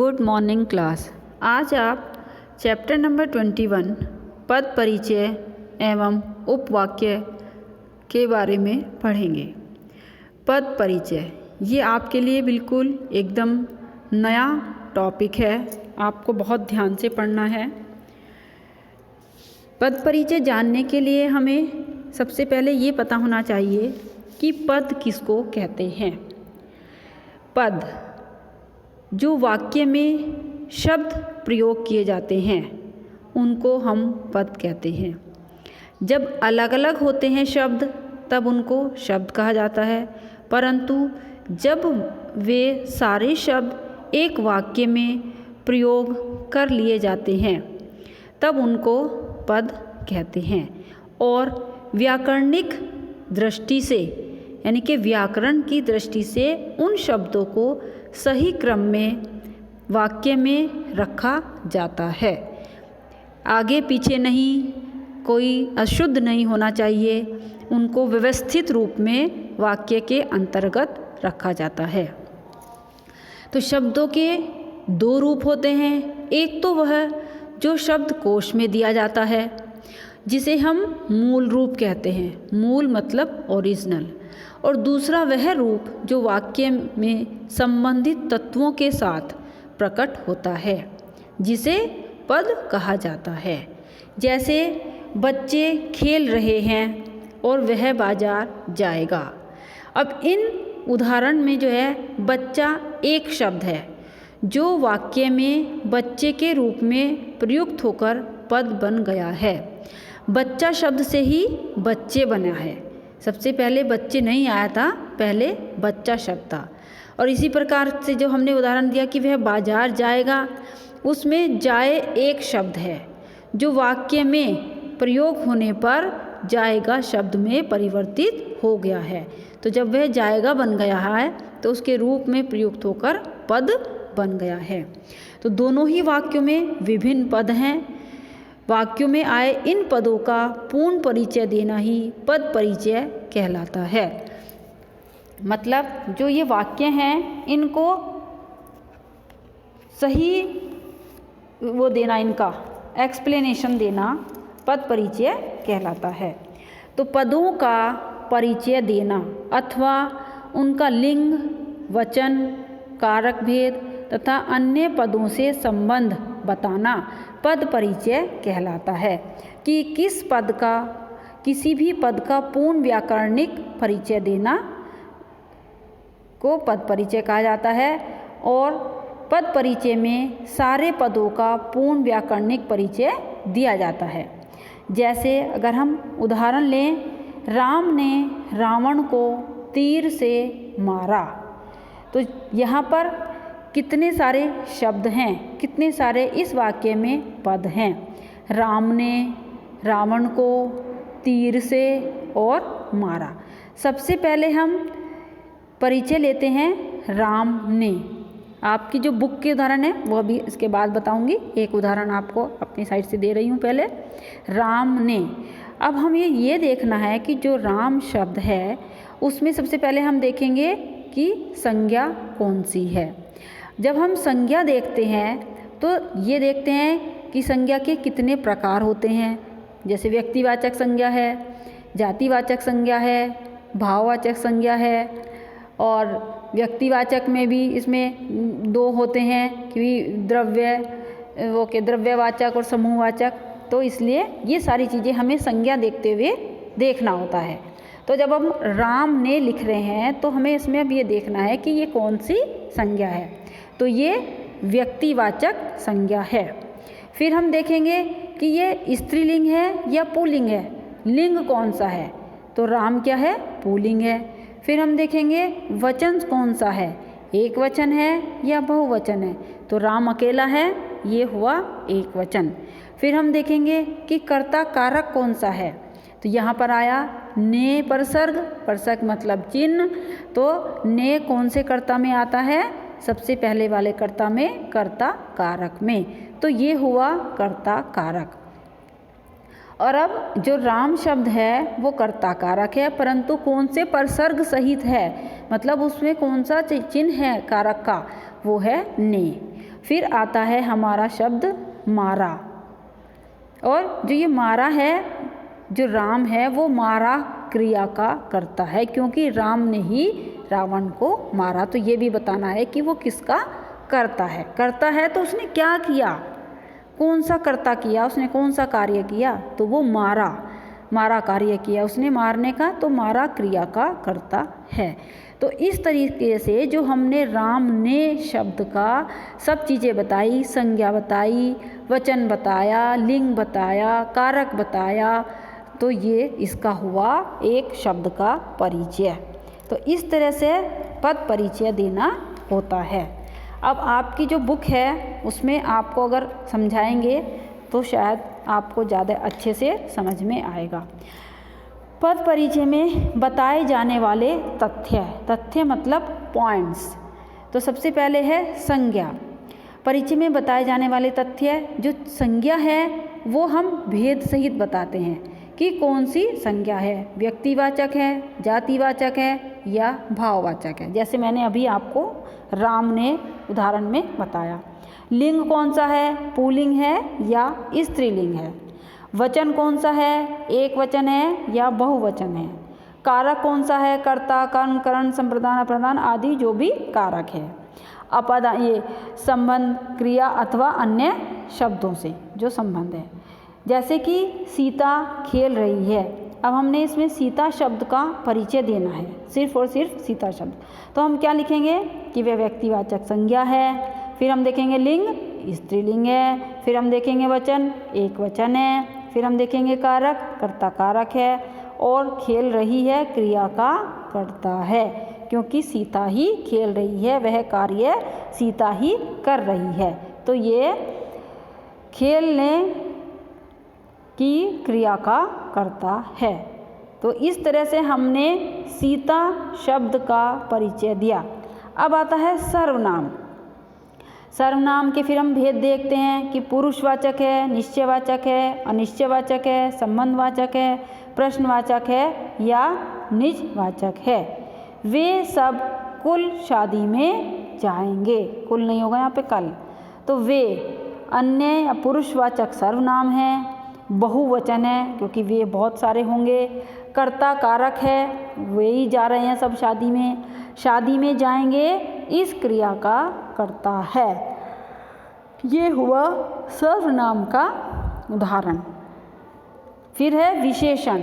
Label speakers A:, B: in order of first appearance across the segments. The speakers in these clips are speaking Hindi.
A: Good morning class. आज आप चैप्टर नंबर 21 पद परिचय एवं उपवाक्य के बारे में पढ़ेंगे। पद परिचय ये आपके लिए बिल्कुल एकदम नया टॉपिक है, आपको बहुत ध्यान से पढ़ना है। पद परिचय जानने के लिए हमें सबसे पहले ये पता होना चाहिए कि पद किसको कहते हैं। पद जो वाक्य में शब्द प्रयोग किए जाते हैं उनको हम पद कहते हैं। जब अलग अलग होते हैं शब्द तब उनको शब्द कहा जाता है, परंतु जब वे सारे शब्द एक वाक्य में प्रयोग कर लिए जाते हैं तब उनको पद कहते हैं। और व्याकरणिक दृष्टि से यानी कि व्याकरण की दृष्टि से उन शब्दों को सही क्रम में वाक्य में रखा जाता है। आगे पीछे नहीं, कोई अशुद्ध नहीं होना चाहिए, उनको व्यवस्थित रूप में वाक्य के अंतर्गत रखा जाता है। तो शब्दों के दो रूप होते हैं। एक तो वह जो शब्द कोश में दिया जाता है जिसे हम मूल रूप कहते हैं, मूल मतलब ओरिजिनल। और दूसरा वह रूप जो वाक्य में संबंधित तत्वों के साथ प्रकट होता है जिसे पद कहा जाता है। जैसे बच्चे खेल रहे हैं और वह बाजार जाएगा। अब इन उदाहरण में जो है बच्चा एक शब्द है जो वाक्य में बच्चे के रूप में प्रयुक्त होकर पद बन गया है। बच्चा शब्द से ही बच्चे बना है। सबसे पहले बच्चे नहीं आया था, पहले बच्चा शब्द था। और इसी प्रकार से जो हमने उदाहरण दिया कि वह बाजार जाएगा, उसमें जाए एक शब्द है जो वाक्य में प्रयोग होने पर जाएगा शब्द में परिवर्तित हो गया है। तो जब वह जाएगा बन गया है तो उसके रूप में प्रयुक्त होकर पद बन गया है। तो दोनों ही वाक्यों में विभिन्न पद हैं। वाक्यों में आए इन पदों का पूर्ण परिचय देना ही पद परिचय कहलाता है। मतलब जो ये वाक्य हैं इनको सही वो देना, इनका एक्सप्लेनेशन देना पद परिचय कहलाता है। तो पदों का परिचय देना अथवा उनका लिंग, वचन, कारक भेद तथा अन्य पदों से संबंध बताना पद परिचय कहलाता है। कि किस पद का, किसी भी पद का पूर्ण व्याकरणिक परिचय देना को पद परिचय कहा जाता है। और पद परिचय में सारे पदों का पूर्ण व्याकरणिक परिचय दिया जाता है। जैसे अगर हम उदाहरण लें, राम ने रावण को तीर से मारा, तो यहाँ पर कितने सारे शब्द हैं, कितने सारे इस वाक्य में पद हैं। राम ने रावण को तीर से और मारा। सबसे पहले हम परिचय लेते हैं राम ने। आपकी जो बुक के उदाहरण है वो अभी इसके बाद बताऊंगी। एक उदाहरण आपको अपनी साइड से दे रही हूँ पहले। राम ने। अब हमें ये देखना है कि जो राम शब्द है उसमें सबसे पहले हम देखेंगे कि संज्ञा कौन सी है। जब हम संज्ञा देखते हैं तो ये देखते हैं कि संज्ञा के कितने प्रकार होते हैं। जैसे व्यक्तिवाचक संज्ञा है, जातिवाचक संज्ञा है, भाववाचक संज्ञा है। और व्यक्तिवाचक में भी इसमें दो होते हैं कि द्रव्यवाचक और समूहवाचक। तो इसलिए ये सारी चीज़ें हमें संज्ञा देखते हुए देखना होता है। तो जब हम राम ने लिख रहे हैं तो हमें इसमें अब ये देखना है कि ये कौन सी संज्ञा है। तो ये व्यक्तिवाचक संज्ञा है। फिर हम देखेंगे कि ये स्त्रीलिंग है या पुल्लिंग है, लिंग कौन सा है। तो राम क्या है, पुल्लिंग है। फिर हम देखेंगे वचन कौन सा है, एक वचन है या बहुवचन है। तो राम अकेला है, ये हुआ एक वचन। फिर हम देखेंगे कि कर्ता कारक कौन सा है। तो यहाँ पर आया ने परसर्ग, परसर्ग मतलब चिन्ह। तो ने कौन से कर्ता में आता है, सबसे पहले वाले कर्ता में, कर्ता कारक में। तो ये हुआ कर्ता कारक। और अब जो राम शब्द है वो कर्ता कारक है, परंतु कौन से परसर्ग सहित है, मतलब उसमें कौन सा चिन्ह है कारक का, वो है ने। फिर आता है हमारा शब्द मारा, और जो ये मारा है, जो राम है वो मारा क्रिया का करता है, क्योंकि राम ने ही रावण को मारा। तो ये भी बताना है कि वो किसका करता है। करता है तो उसने क्या किया, कौन सा कर्ता किया, उसने कौन सा कार्य किया, तो वो मारा कार्य किया उसने मारने का, तो मारा क्रिया का करता है। तो इस तरीके से जो हमने राम ने शब्द का सब चीज़ें बताई, संज्ञा बताई, वचन बताया, लिंग बताया, कारक बताया, तो ये इसका हुआ एक शब्द का परिचय। तो इस तरह से पद परिचय देना होता है। अब आपकी जो बुक है उसमें आपको अगर समझाएंगे तो शायद आपको ज़्यादा अच्छे से समझ में आएगा। पद परिचय में बताए जाने वाले तथ्य मतलब पॉइंट्स। तो सबसे पहले है संज्ञा। परिचय में बताए जाने वाले तथ्य, जो संज्ञा है वो हम भेद सहित बताते हैं कि कौन सी संज्ञा है, व्यक्तिवाचक है, जातिवाचक है या भाववाचक है। जैसे मैंने अभी आपको राम ने उदाहरण में बताया। लिंग कौन सा है, पुल्लिंग है या स्त्रीलिंग है। वचन कौन सा है, एक वचन है या बहुवचन है। कारक कौन सा है, कर्ता, कर्म, करण, संप्रदान, अप्रदान आदि जो भी कारक है। अपद ये संबंध, क्रिया अथवा अन्य शब्दों से जो संबंध है। जैसे कि सीता खेल रही है, अब हमने इसमें सीता शब्द का परिचय देना है, सिर्फ और सिर्फ सीता शब्द। तो हम क्या लिखेंगे कि वह व्यक्तिवाचक संज्ञा है। फिर हम देखेंगे लिंग, स्त्रीलिंग है। फिर हम देखेंगे वचन, एक वचन है। फिर हम देखेंगे कारक, कर्ता कारक है। और खेल रही है, क्रिया का करता है, क्योंकि सीता ही खेल रही है, वह कार्य सीता ही कर रही है। तो ये खेलने की क्रिया का करता है। तो इस तरह से हमने सीता शब्द का परिचय दिया। अब आता है सर्वनाम। सर्वनाम के फिर हम भेद देखते हैं कि पुरुषवाचक है, निश्चयवाचक है, अनिश्चयवाचक है, संबंधवाचक है, प्रश्नवाचक है या निजवाचक है। वे सब कुल शादी में जाएंगे, कुल नहीं होगा यहाँ पे कल। तो वे अन्य या पुरुषवाचक सर्वनाम है, बहुवचन है क्योंकि वे बहुत सारे होंगे, कर्ता कारक है, वे ही जा रहे हैं सब शादी में जाएंगे, इस क्रिया का करता है। ये हुआ सर्वनाम का उदाहरण। फिर है विशेषण।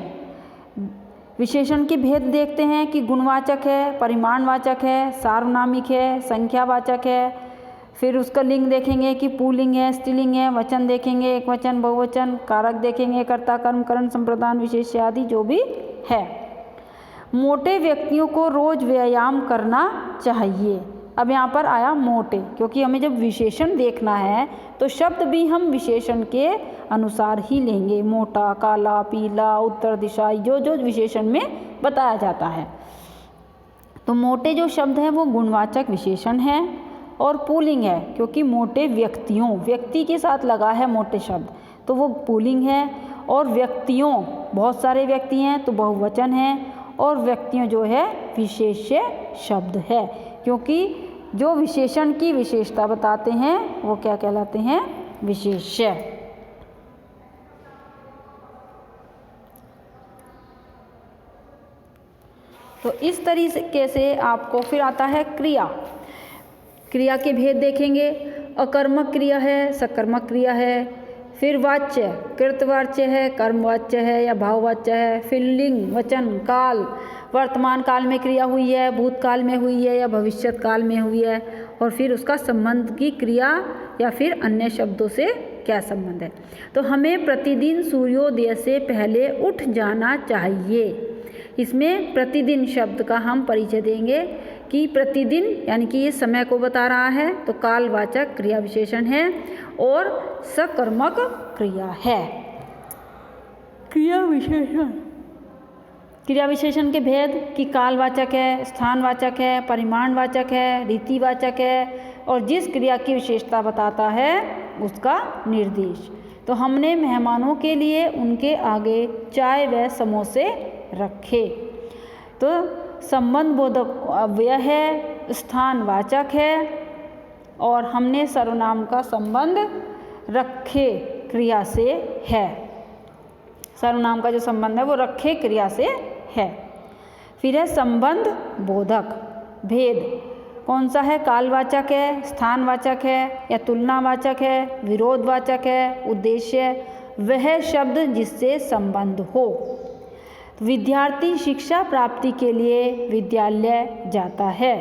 A: विशेषण के भेद देखते हैं कि गुणवाचक है, परिमाणवाचक है, सार्वनामिक है, संख्यावाचक है। फिर उसका लिंग देखेंगे कि पुल्लिंग है, स्त्रीलिंग है। वचन देखेंगे, एक वचन, बहुवचन। कारक देखेंगे, कर्ता, कर्म, करण, संप्रदान, विशेष्य आदि जो भी है। मोटे व्यक्तियों को रोज व्यायाम करना चाहिए। अब यहाँ पर आया मोटे, क्योंकि हमें जब विशेषण देखना है तो शब्द भी हम विशेषण के अनुसार ही लेंगे। मोटा, काला, पीला, उत्तर दिशा, जो विशेषण में बताया जाता है। तो मोटे जो शब्द हैं वो गुणवाचक विशेषण है और पुल्लिंग है, क्योंकि मोटे व्यक्ति के साथ लगा है मोटे शब्द, तो वो पुल्लिंग है। और व्यक्तियों, बहुत सारे व्यक्ति हैं तो बहुवचन है। और व्यक्तियों जो है विशेष्य शब्द है, क्योंकि जो विशेषण की विशेषता बताते हैं वो क्या कहलाते हैं, विशेष्य। तो इस तरीके से आपको फिर आता है क्रिया के भेद देखेंगे। अकर्मक क्रिया है, सकर्मक क्रिया है। फिर वाच्य, कृतवाच्य है, कर्मवाच्य है या भाववाच्य है। फिर लिंग, वचन, काल, वर्तमान काल में क्रिया हुई है, भूतकाल में हुई है या भविष्यत काल में हुई है। और फिर उसका संबंध की क्रिया या फिर अन्य शब्दों से क्या संबंध है। तो हमें प्रतिदिन सूर्योदय से पहले उठ जाना चाहिए। इसमें प्रतिदिन शब्द का हम परिचय देंगे कि प्रतिदिन यानी कि ये समय को बता रहा है, तो कालवाचक क्रिया विशेषण है और सकर्मक क्रिया है। क्रिया विशेषण के भेद कि कालवाचक है, स्थानवाचक है, परिमाणवाचक है, रीतिवाचक है और जिस क्रिया की विशेषता बताता है उसका निर्देश। तो हमने मेहमानों के लिए उनके आगे चाय व समोसे रखे। तो संबंध बोधक अव्यय है, स्थानवाचक है, और हमने सर्वनाम का संबंध रखे क्रिया से है। सर्वनाम का जो संबंध है वो रखे क्रिया से है। फिर है संबंध बोधक। भेद कौन सा है? कालवाचक है, स्थानवाचक है या तुलनावाचक है, विरोधवाचक है, उद्देश्य, वह शब्द जिससे संबंध हो। विद्यार्थी शिक्षा प्राप्ति के लिए विद्यालय जाता है।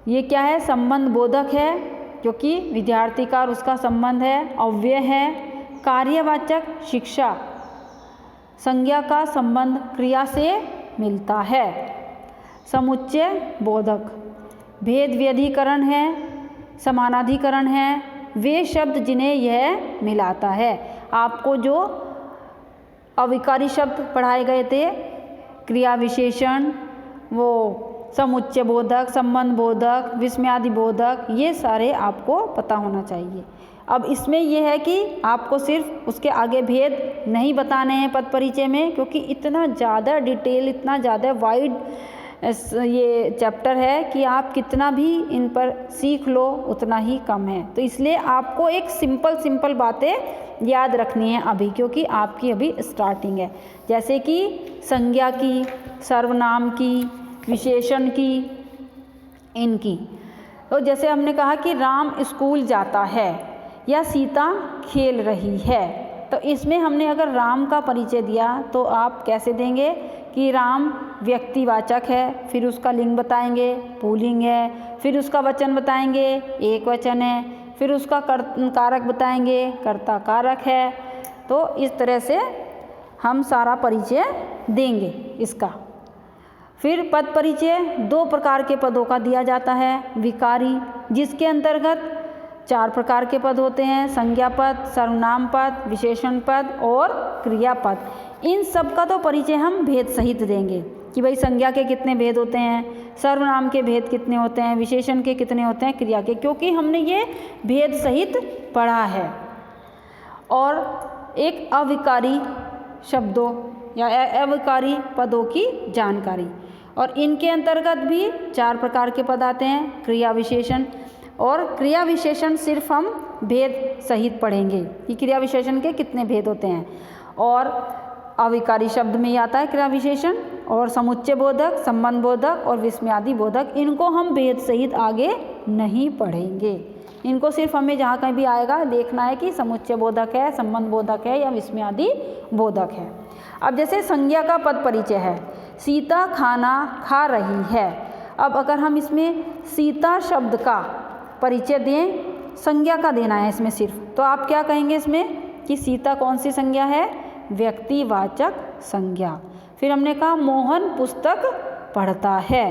A: ये क्या है? संबंध बोधक है, क्योंकि विद्यार्थी का और उसका संबंध है। अव्यय है। कार्यवाचक शिक्षा, संज्ञा का संबंध क्रिया से मिलता है। समुच्चय बोधक। भेद व्यधिकरण है, समानाधिकरण है, वे शब्द जिन्हें यह मिलाता है। आपको जो अविकारी शब्द पढ़ाए गए थे, क्रिया विशेषण, वो समुच्चय बोधक, संबंध बोधक, विस्मयादि बोधक, ये सारे आपको पता होना चाहिए। अब इसमें यह है कि आपको सिर्फ उसके आगे भेद नहीं बताने हैं पद परिचय में, क्योंकि इतना ज़्यादा डिटेल, इतना ज़्यादा वाइड ये चैप्टर है कि आप कितना भी इन पर सीख लो उतना ही कम है। तो इसलिए आपको एक सिंपल बातें याद रखनी है अभी, क्योंकि आपकी अभी स्टार्टिंग है। जैसे कि संज्ञा की, सर्वनाम की, विशेषण की, इनकी। तो जैसे हमने कहा कि राम स्कूल जाता है या सीता खेल रही है, तो इसमें हमने अगर राम का परिचय दिया तो आप कैसे देंगे कि राम व्यक्तिवाचक है, फिर उसका लिंग बताएंगे, पुल्लिंग है, फिर उसका वचन बताएंगे, एक वचन है, फिर उसका कारक बताएंगे, कर्ता कारक है। तो इस तरह से हम सारा परिचय देंगे इसका। फिर पद परिचय 2 प्रकार के पदों का दिया जाता है। विकारी, जिसके अंतर्गत 4 प्रकार के पद होते हैं: संज्ञा पद, सर्वनाम पद, विशेषण पद और क्रियापद। इन सब का तो परिचय हम भेद सहित देंगे कि भाई संज्ञा के कितने भेद होते हैं, सर्वनाम के भेद कितने होते हैं, विशेषण के कितने होते हैं, क्रिया के, क्योंकि हमने ये भेद सहित पढ़ा है। और एक अविकारी शब्दों या अविकारी पदों की जानकारी, और इनके अंतर्गत भी 4 प्रकार के पद आते हैं: क्रिया विशेषण। और क्रिया विशेषण सिर्फ हम भेद सहित पढ़ेंगे कि क्रिया विशेषण के कितने भेद होते हैं। और अविकारी शब्द में ही आता है क्रिया विशेषण, और समुच्चय बोधक, संबंध बोधक और विस्मयादि बोधक, इनको हम भेद सहित आगे नहीं पढ़ेंगे। इनको सिर्फ हमें जहाँ कहीं भी आएगा देखना है कि समुच्चय बोधक है, संबंध बोधक है या विस्मयादि बोधक है। अब जैसे संज्ञा का पद परिचय है, सीता खाना खा रही है। अब अगर हम इसमें सीता शब्द का परिचय दें, संज्ञा का देना है इसमें सिर्फ, तो आप क्या कहेंगे इसमें कि सीता कौन सी संज्ञा है? व्यक्तिवाचक संज्ञा। फिर हमने कहा मोहन पुस्तक पढ़ता है।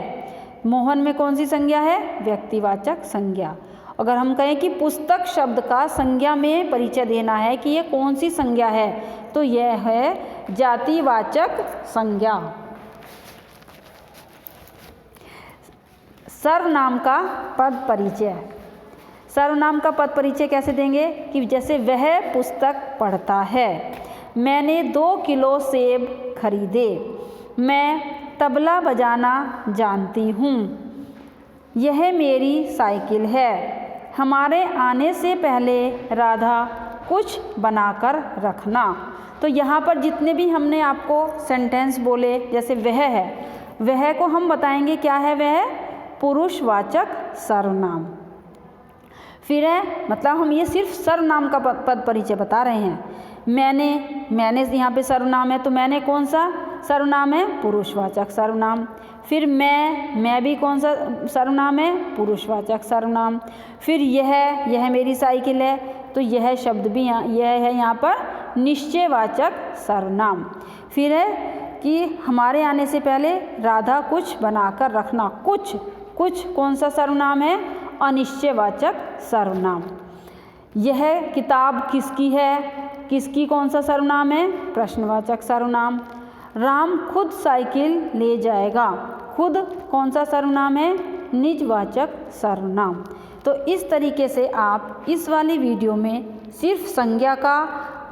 A: मोहन में कौन सी संज्ञा है? व्यक्तिवाचक संज्ञा। अगर हम कहें कि पुस्तक शब्द का संज्ञा में परिचय देना है कि ये कौन सी संज्ञा है, तो यह है जातिवाचक संज्ञा। सर्वनाम का पद परिचय। सर्वनाम का पद परिचय कैसे देंगे कि जैसे वह पुस्तक पढ़ता है, मैंने 2 किलो सेब खरीदे, मैं तबला बजाना जानती हूँ, यह मेरी साइकिल है, हमारे आने से पहले राधा कुछ बनाकर रखना। तो यहाँ पर जितने भी हमने आपको सेंटेंस बोले, जैसे वह है, वह को हम बताएंगे क्या है? वह पुरुषवाचक सर्वनाम। फिर है, मतलब हम ये सिर्फ सर्वनाम का पद परिचय बता रहे हैं। मैंने यहाँ पे सर्वनाम है, तो मैंने कौन सा सर्वनाम है? पुरुषवाचक सर्वनाम। फिर मैं भी कौन सा सर्वनाम है? पुरुषवाचक सर्वनाम। फिर यह मेरी साइकिल है, तो यह शब्द भी यह है यहाँ पर निश्चयवाचक सर्वनाम। फिर है कि हमारे आने से पहले राधा कुछ बनाकर रखना। कुछ कौन सा सर्वनाम है? अनिश्चयवाचक सर्वनाम। यह किताब किसकी है? किसकी कौन सा सर्वनाम है? प्रश्नवाचक सर्वनाम। राम खुद साइकिल ले जाएगा, खुद कौन सा सर्वनाम है? निजवाचक सर्वनाम। तो इस तरीके से आप इस वाली वीडियो में सिर्फ संज्ञा का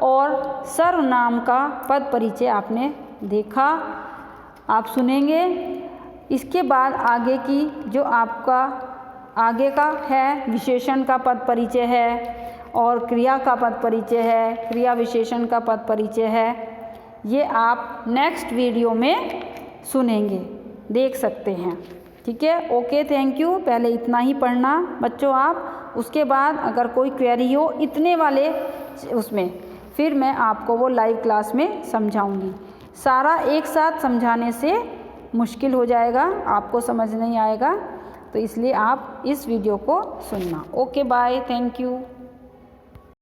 A: और सर्वनाम का पद परिचय आपने देखा, आप सुनेंगे। इसके बाद आगे की जो आपका आगे का है विशेषण का पद परिचय है और क्रिया का पद परिचय है, क्रिया विशेषण का पद परिचय है। ये आप नेक्स्ट वीडियो में सुनेंगे, देख सकते हैं। ठीक है, ओके, थैंक यू। पहले इतना ही पढ़ना बच्चों आप, उसके बाद अगर कोई क्वेरी हो इतने वाले उसमें, फिर मैं आपको वो लाइव क्लास में समझाऊंगी। सारा एक साथ समझाने से मुश्किल हो जाएगा, आपको समझ नहीं आएगा, तो इसलिए आप इस वीडियो को सुनना। Okay, bye, thank you.